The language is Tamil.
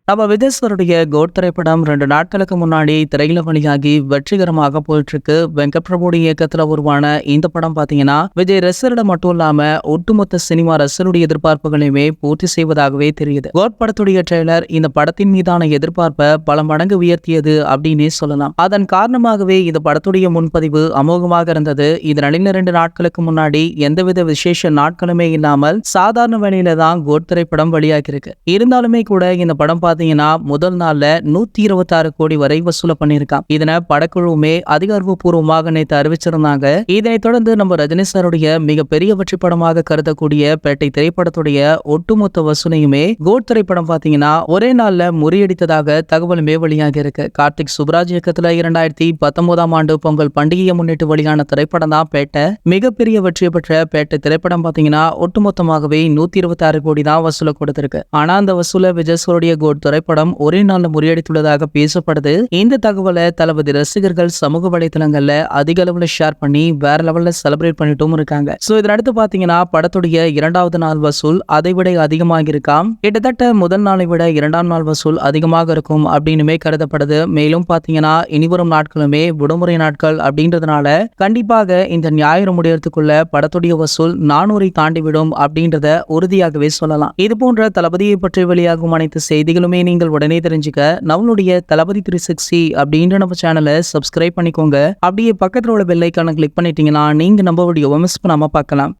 நம்ம விஜய் கோட் திரைப்படம் 2 நாட்களுக்கு முன்னாடி திரையில வெளியாகி வெற்றிகரமாக போயிட்டு இருக்கு. வெங்கட் பிரபுடைய இயக்கத்துல உருவான இந்த படம் பாத்தீங்கன்னா விஜய் ரசிகர்களை மட்டும் இல்லாம ஒட்டுமொத்த சினிமா ரசிகருடைய எதிர்பார்ப்புகளையுமே பூர்த்தி செய்வதாகவே தெரியுது. கோட் படத்துடைய ட்ரெய்லர் இந்த படத்தின் மீதான எதிர்பார்ப்பை பல மடங்கு உயர்த்தியது அப்படின்னே சொல்லலாம். அதன் காரணமாகவே இந்த படத்துடைய முன்பதிவு அமோகமாக இருந்தது. இது நடின 2 நாட்களுக்கு முன்னாடி எந்தவித விசேஷ நாட்களுமே இல்லாமல் சாதாரண வேளையில தான் கோட் திரைப்படம் வெளியாகிருக்கு. இருந்தாலுமே கூட இந்த படம் பாத்தீங்கன்னா முதல் நாள்ல 126 கோடி வரை வசூல பண்ணிருக்கான். இதனை படக்குழுவுமே அதிகாரப்பூர்வமாக நேற்று அறிவிச்சிருந்தாங்க. இதனைத் தொடர்ந்து நம்ம ரஜினி சாருடைய மிகப்பெரிய வெற்றி படமாக கருதக்கூடிய பேட்டை திரைப்படத்துடைய ஒட்டுமொத்த வசூலையுமே கோட் திரைப்படம் பாத்தீங்கன்னா ஒரே நாள்ல முறியடித்ததாக தகவலுமே வெளியாகி இருக்கு. கார்த்திக் சுப்ராஜ் இயக்கத்துல 2019ஆம் ஆண்டு பொங்கல் பண்டிகையை முன்னிட்டு வெளியான திரைப்படம் தான் பேட்டை. மிகப்பெரிய வெற்றியை பெற்ற பேட்டை திரைப்படம் பாத்தீங்கன்னா ஒட்டுமொத்தமாகவே 126 கோடி தான் வசூல கொடுத்திருக்கு. ஆனா அந்த வசூல விஜய் கோட் திரைப்படம் ஒரே நாள்ல முறியடித்துள்ளதாக பேசப்படுது. இந்த தகவலை தளபதி ரசிகர்கள் சமூக வலைதளங்கள்ல அதிக அளவுல ஷேர் பண்ணி வேற லெவல்ல செலிப்ரேட் பண்ணிட்டும் இருக்காங்க. சோ இதனடுத்து பாத்தீங்கன்னா படத்துடைய 2வது நாள் வசூல் அதை விட அதிகமாக இருக்காம். கிட்டத்தட்ட முதல் நாளை விட 2ஆம் நாள் வசூல் அதிகமாக இருக்கும் அப்படின்னுமே கருதப்படுது. மேலும் பாத்தீங்கன்னா இனிவரும் நாட்களுமே விடுமுறை நாட்கள் அப்படின்றதுனால கண்டிப்பாக இந்த ஞாயிறு முடியறதுக்குள்ள படத்துடைய வசூல் 400 தாண்டிவிடும் அப்படின்றத உறுதியாகவே சொல்லலாம். இது போன்ற தளபதியை பற்றி வெளியாகும் அனைத்து செய்திகளுமே நீங்கள் உடனே தெரிஞ்சுக்க நம்மளுடைய தளபதி 360 அப்படின்ற நம்ம சேனலை சப்ஸ்கிரைப் பண்ணிக்கோங்க. அப்படியே பக்கத்துல உள்ள பெல் ஐகானை கிளிக் பண்ணிட்டீங்கன்னா நீங்க நம்ம வீடியோவை மிஸ் பண்ணாம பார்க்கலாம்.